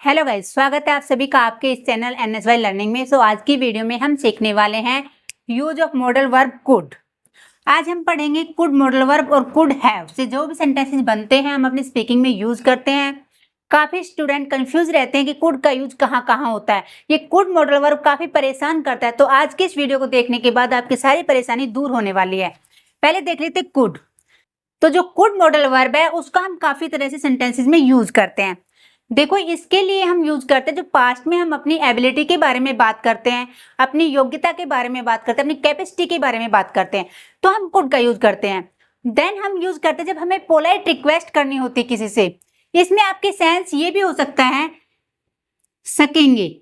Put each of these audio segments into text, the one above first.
Hello guys, स्वागत है आप सभी का आपके इस चैनल NSY लर्निंग में। आज की वीडियो में हम सीखने वाले हैं use of modal verb could. आज हम पढ़ेंगे कुड मॉडल वर्ब और कुड हैव से जो भी सेंटेंसेस बनते हैं हम अपनी स्पीकिंग में यूज करते हैं। काफी स्टूडेंट कंफ्यूज रहते हैं कि कुड का यूज कहाँ कहाँ होता है। ये कुड मॉडल वर्ब काफी परेशान करता है, तो आज की इस वीडियो को देखने के बाद आपकी सारी परेशानी दूर होने वाली है। पहले देख लेते कुड। तो जो कुड मॉडल वर्ब है उसका हम काफी तरह से सेंटेंसेस में यूज करते हैं। देखो, इसके लिए हम यूज करते हैं जो पास्ट में हम अपनी एबिलिटी के बारे में बात करते हैं, अपनी योग्यता के बारे में बात करते हैं, अपनी कैपेसिटी के बारे में बात करते हैं, तो हम कुड का यूज करते हैं। देन हम यूज करते हैं जब हमें पोलाइट रिक्वेस्ट करनी होती है किसी से। इसमें आपके सेंस ये भी हो सकता है सकेंगे,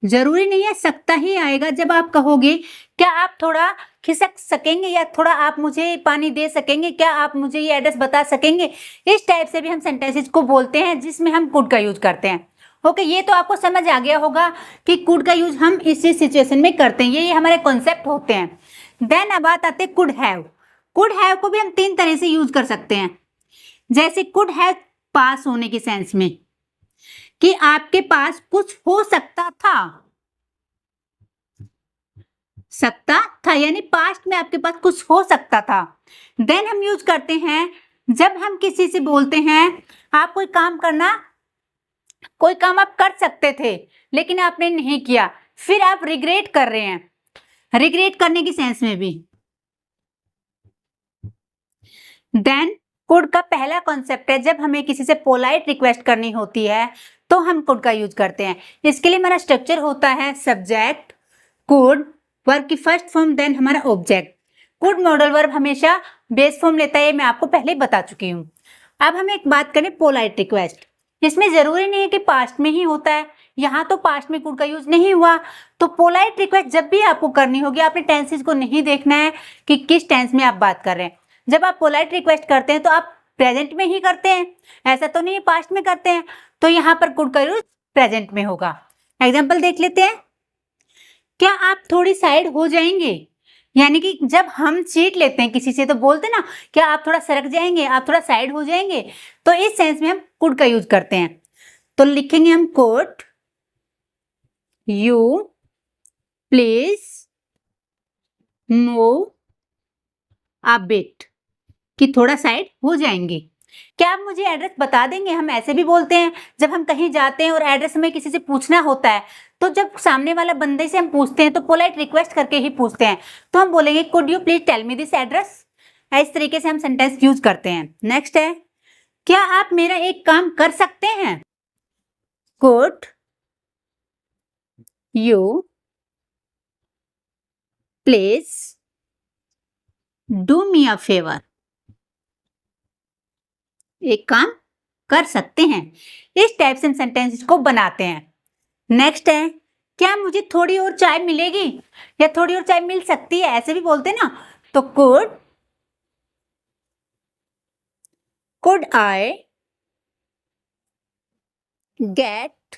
जरूरी नहीं है सकता ही आएगा। जब आप कहोगे क्या आप थोड़ा खिसक सकेंगे या थोड़ा आप मुझे पानी दे सकेंगे, क्या आप मुझे ये एड्रेस बता सकेंगे, इस टाइप से भी हम सेंटेंसेस को बोलते हैं जिसमें हम कुड का यूज करते हैं। ओके, ये तो आपको समझ आ गया होगा कि कुड का यूज हम इसी सिचुएशन में करते हैं। ये हमारे कॉन्सेप्ट होते हैं। देन अब बात आते हैं कुड हैव। कुड हैव को भी हम तीन तरह से यूज कर सकते हैं। जैसे कुड हैव पास होने के सेंस में कि आपके पास कुछ हो सकता था, यानी पास्ट में आपके पास कुछ हो सकता था। देन हम यूज करते हैं जब हम किसी से बोलते हैं आप कोई काम आप कर सकते थे लेकिन आपने नहीं किया, फिर आप रिग्रेट कर रहे हैं। रिग्रेट करने की सेंस में भी। देन कुड का पहला कॉन्सेप्ट है जब हमें किसी से पोलाइट रिक्वेस्ट करनी होती है तो हम कुड का यूज करते हैं। इसके लिए हमारा स्ट्रक्चर होता है सब्जेक्ट, कुड, वर्ब की फर्स्ट फॉर्म, देन हमारा ऑब्जेक्ट। कुड मॉडल वर्ब हमेशा बेस फॉर्म लेता है, ये मैं आपको पहले बता चुकी हूँ। अब हम एक बात करें पोलाइट रिक्वेस्ट। इसमें जरूरी नहीं है कि पास्ट में ही होता है, यहाँ तो पास्ट में कुड का यूज नहीं हुआ। तो पोलाइट रिक्वेस्ट जब भी आपको करनी होगी, आपने टेंसेस को नहीं देखना है कि किस टेंस में आप बात कर रहे हैं। जब आप पोलाइट रिक्वेस्ट करते हैं तो आप प्रेजेंट में ही करते हैं, ऐसा तो नहीं पास्ट में करते हैं। तो यहाँ पर कुड का यूज प्रेजेंट में होगा। एग्जाम्पल देख लेते हैं। क्या आप थोड़ी साइड हो जाएंगे, यानी कि जब हम चीट लेते हैं किसी से तो बोलते ना क्या आप थोड़ा सरक जाएंगे, आप थोड़ा साइड हो जाएंगे, तो इस सेंस में हम कुड का यूज करते हैं। तो लिखेंगे हम could you please move a bit, कि थोड़ा साइड हो जाएंगे। क्या आप मुझे एड्रेस बता देंगे, हम ऐसे भी बोलते हैं जब हम कहीं जाते हैं और एड्रेस हमें किसी से पूछना होता है। तो जब सामने वाला बंदे से हम पूछते हैं तो पोलाइट रिक्वेस्ट करके ही पूछते हैं, तो हम बोलेंगे could you please tell me this address. इस तरीके से हम सेंटेंस यूज करते हैं। नेक्स्ट है क्या आप मेरा एक काम कर सकते हैं। Could you please do me a favour, एक काम कर सकते हैं। इस टाइप से हम सेंटेंसेस को बनाते हैं। नेक्स्ट है क्या मुझे थोड़ी और चाय मिलेगी या थोड़ी और चाय मिल सकती है, ऐसे भी बोलते हैं ना। तो could I get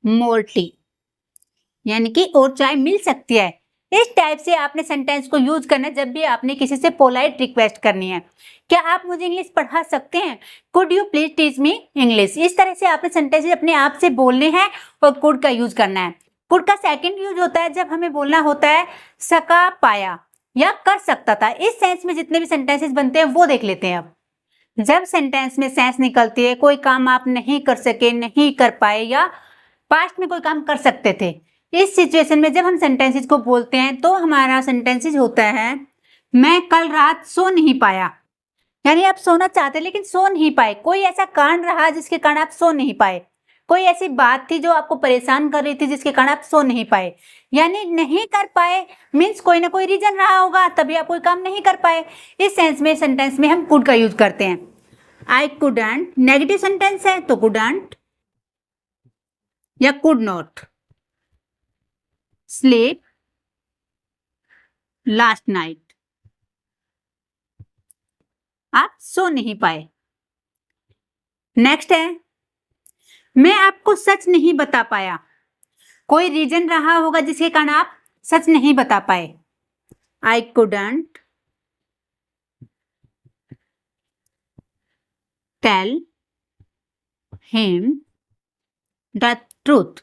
more tea, यानी कि और चाय मिल सकती है। इस टाइप से आपने सेंटेंस को यूज करना है जब भी आपने किसी से पोलाइट रिक्वेस्ट करनी है। क्या आप मुझे इंग्लिश पढ़ा सकते हैं, could you please teach me English. इस तरह से आपने सेंटेंस अपने आप से बोलने हैं और कुड का यूज करना है। कुड का सेकंड यूज होता है जब हमें बोलना होता है सका पाया या कर सकता था। इस सेंस में जितने भी सेंटेंसेस बनते हैं वो देख लेते हैं। अब जब सेंटेंस में सेंस निकलती है कोई काम आप नहीं कर सके, नहीं कर पाए, या पास्ट में कोई काम कर सकते थे, इस सिचुएशन में जब हम सेंटेंसेस को बोलते हैं तो हमारा सेंटेंसेस होता है मैं कल रात सो नहीं पाया, यानी आप सोना चाहते लेकिन सो नहीं पाए। कोई ऐसा कारण रहा जिसके कारण आप सो नहीं पाए, कोई ऐसी बात थी जो आपको परेशान कर रही थी जिसके कारण आप सो नहीं पाए। यानी नहीं कर पाए मीन्स कोई ना कोई रीजन रहा होगा तभी आप कोई काम नहीं कर पाए। इस सेंस में सेंटेंस में हम कुड का यूज करते हैं। आई कुडंट नेगेटिव सेंटेंस है तो कुडंट या could not sleep last night, आप सो नहीं पाए। नेक्स्ट है मैं आपको सच नहीं बता पाया, कोई रीजन रहा होगा जिसके कारण आप सच नहीं बता पाए। I couldn't tell him the truth.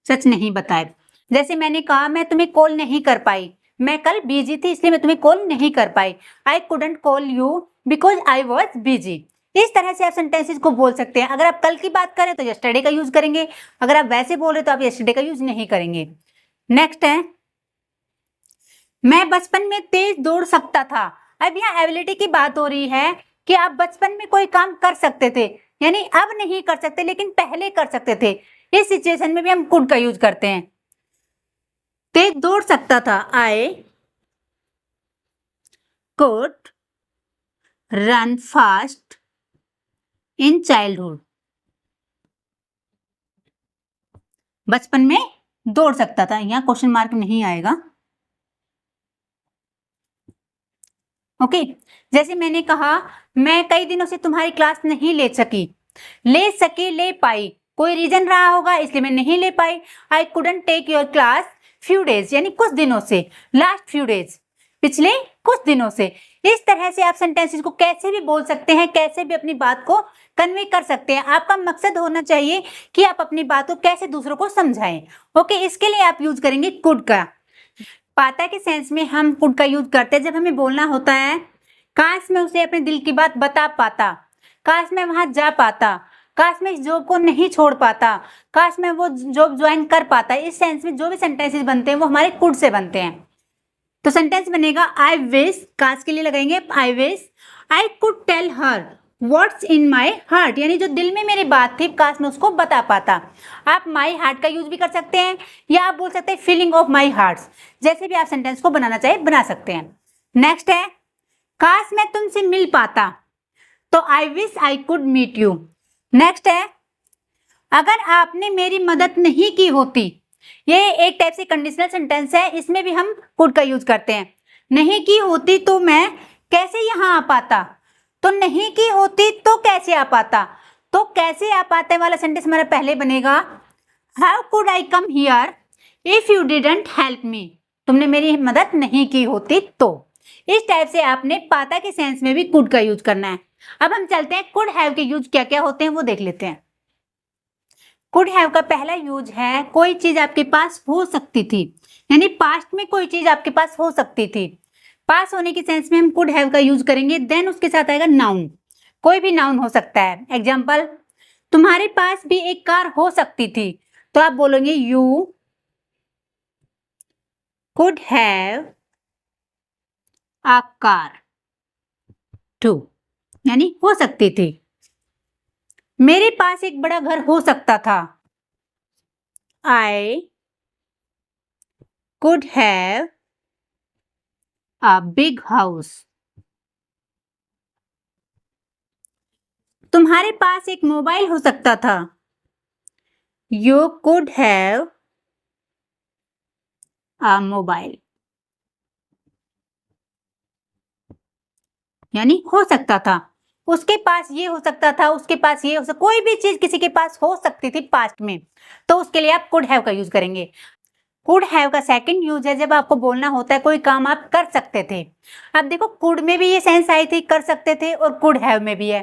सच नहीं बताया। जैसे मैंने कहा मैं तुम्हें कॉल नहीं कर पाई, मैं कल बिजी थी इसलिए मैं तुम्हें कॉल नहीं कर पाई। I couldn't call you because I was busy. इस तरह से आप सेंटेंसेस को बोल सकते हैं। अगर आप कल की बात करें तो यस्टरडे का यूज करेंगे, अगर आप वैसे बोल रहे तो आप यस्टरडे का यूज नहीं करेंगे। नेक्स्ट है, मैं बचपन में तेज दौड़ सकता था। अब यहाँ एबिलिटी की बात हो रही है कि आप बचपन में कोई काम कर सकते थे, यानी अब नहीं कर सकते लेकिन पहले कर सकते थे। इस सिचुएशन में भी हम कुड का यूज करते हैं। तेज दौड़ सकता था, I could run fast in childhood. बचपन में दौड़ सकता था, यहाँ क्वेश्चन मार्क नहीं आएगा। ओके जैसे मैंने कहा मैं कई दिनों से तुम्हारी क्लास नहीं ले सकी, ले पाई, कोई रीजन रहा होगा इसलिए मैं नहीं ले पाई। I couldn't take your class few days, यानी कुछ दिनों से, लास्ट फ्यू डेज, पिछले कुछ दिनों से। इस तरह से आप सेंटेंसेस को कैसे भी बोल सकते हैं, कैसे भी अपनी बात को कन्वे कर सकते हैं। आपका मकसद होना चाहिए कि आप अपनी बात को कैसे दूसरों को समझाएं। ओके इसके लिए आप यूज करेंगे कुड का। पाता के सेंस में हम कुड का यूज करते हैं जब हमें बोलना होता है काश मैं उसे अपने दिल की बात बता पाता, काश मैं वहां जा पाता, काश मैं इस जॉब को नहीं छोड़ पाता, काश मैं वो जॉब ज्वाइन कर पाता। इस सेंस में जो भी सेंटेंसेस बनते हैं वो हमारे कुड से बनते हैं। तो सेंटेंस बनेगा आई विश, काश के लिए लगाएंगे I wish I could tell her what's in my heart, यानी जो दिल में मेरी बात थी काश मैं उसको बता पाता। आप माई हार्ट का यूज भी कर सकते हैं या आप बोल सकते हैं फीलिंग ऑफ माई हार्ट, जैसे भी आप सेंटेंस को बनाना चाहे बना सकते हैं। नेक्स्ट है काश मैं तुमसे मिल पाता, तो I wish I could meet you. Next है अगर आपने मेरी मदद नहीं की होती, ये एक टाइप से कंडीशनल सेंटेंस है, इसमें भी हम कुड का यूज करते हैं। नहीं की होती तो मैं कैसे यहाँ आ पाता, तो नहीं की होती तो कैसे आ पाता, तो कैसे आ पाते वाला सेंटेंस हमारा पहले बनेगा how could I come here if you didn't help me, तुमने मेरी मदद नहीं की होती तो। इस टाइप से आपने पाता के सेंस में भी कुड का यूज करना है। अब हम चलते हैं कुड हैव के यूज क्या क्या होते हैं वो देख लेते हैं। कुड हैव का पहला यूज है कोई चीज आपके पास हो सकती थी, यानी पास्ट में कोई चीज आपके पास हो सकती थी। पास होने के सेंस में हम कुड हैव का यूज करेंगे। देन उसके साथ आएगा नाउन, कोई भी नाउन हो सकता है। एग्जाम्पल तुम्हारे पास भी एक कार हो सकती थी, तो आप बोलेंगे you could have a car too, यानी हो सकती थी। मेरे पास एक बड़ा घर हो सकता था, आई could have a big house. तुम्हारे पास एक मोबाइल हो सकता था, you could have a mobile, यानी हो सकता था। उसके पास ये हो सकता था, उसके पास ये हो सकता, कोई भी चीज किसी के पास हो सकती थी पास्ट में, तो उसके लिए आप कुड हैव का यूज करेंगे। कुड हैव का सेकंड यूज है जब आपको बोलना होता है कोई काम आप कर सकते थे। अब देखो कुड में भी ये सेंस आई थी कर सकते थे और कुड हैव में भी है,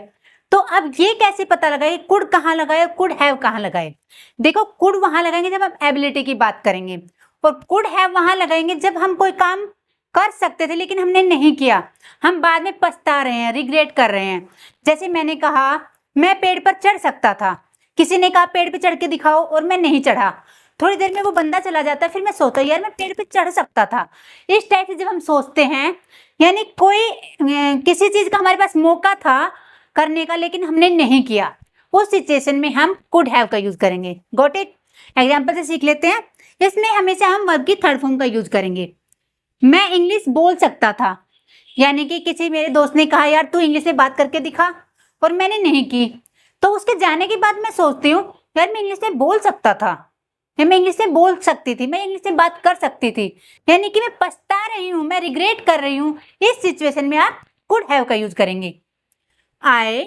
तो अब ये कैसे पता लगाए कुड कहाँ लगाए और कुड हैव कहाँ लगाए। देखो कुड वहां लगाएंगे जब हम एबिलिटी की बात करेंगे और कुड हैव वहां लगाएंगे जब हम कोई काम कर सकते थे लेकिन हमने नहीं किया, हम बाद में पछता रहे हैं, रिग्रेट कर रहे हैं। जैसे मैंने कहा मैं पेड़ पर चढ़ सकता था, किसी ने कहा पेड़ पे चढ़ के दिखाओ और मैं नहीं चढ़ा, थोड़ी देर में वो बंदा चला जाता है, फिर मैं सोचता यार मैं पेड़ पे चढ़ सकता था। इस टाइप से जब हम सोचते हैं यानी कोई किसी चीज का हमारे पास मौका था करने का लेकिन हमने नहीं किया, उस सिचुएशन में हम कुड हैव का यूज करेंगे। Got it. एग्जाम्पल से सीख लेते हैं। इसमें हमेशा हम वर्ब की थर्ड फॉर्म का यूज करेंगे। मैं इंग्लिश बोल सकता था, यानी कि किसी मेरे दोस्त ने कहा यार तू इंग्लिश में बात करके दिखा और मैंने नहीं की, तो उसके जाने के बाद मैं सोचती हूँ यार मैं इंग्लिश में बोल सकता था, मैं इंग्लिश में बोल सकती थी, मैं इंग्लिश में बात कर सकती थी, यानी कि मैं पछता रही हूँ, मैं रिग्रेट कर रही हूँ। इस सिचुएशन में आप कुड हैव का यूज करेंगे। आई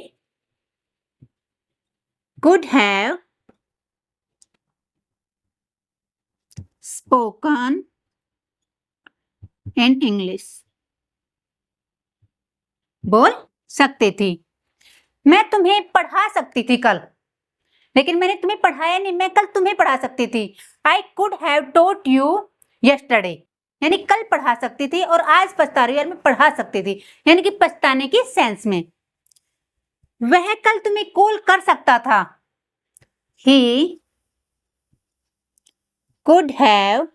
could have spoken in English, बोल सकते थे। मैं तुम्हें पढ़ा सकती थी कल, लेकिन मैंने तुम्हें पढ़ाया नहीं, मैं कल तुम्हें पढ़ा सकती थी। I could have taught you yesterday, यानी कल पढ़ा सकती थी और आज पछता रही हूं, यार मैं पढ़ा सकती थी, यानी कि पछताने की सेंस में। वह कल तुम्हें कॉल कर सकता था। He could have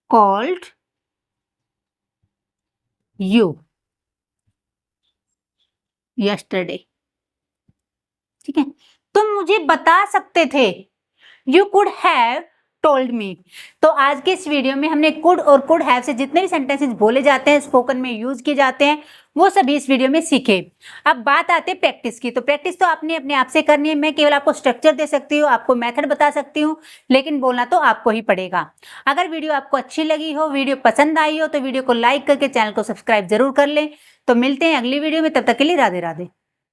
called you yesterday. ठीक है, तुम मुझे बता सकते थे। You could have told me. तो आज के इस वीडियो में हमने कुड और कुड हैव से जितने भी सेंटेंसेस बोले जाते हैं, स्पोकन में यूज किए जाते हैं, वो सभी इस वीडियो में सीखे। अब बात आती है प्रैक्टिस की। तो प्रैक्टिस तो आपने अपने आप से करनी है, मैं केवल आपको स्ट्रक्चर दे सकती हूँ, आपको मेथड बता सकती हूँ, लेकिन बोलना तो आपको ही पड़ेगा। अगर वीडियो आपको अच्छी लगी हो, वीडियो पसंद आई हो, तो वीडियो को लाइक करके चैनल को सब्सक्राइब जरूर कर लें। तो मिलते हैं अगली वीडियो में, तब तक के लिए राधे राधे।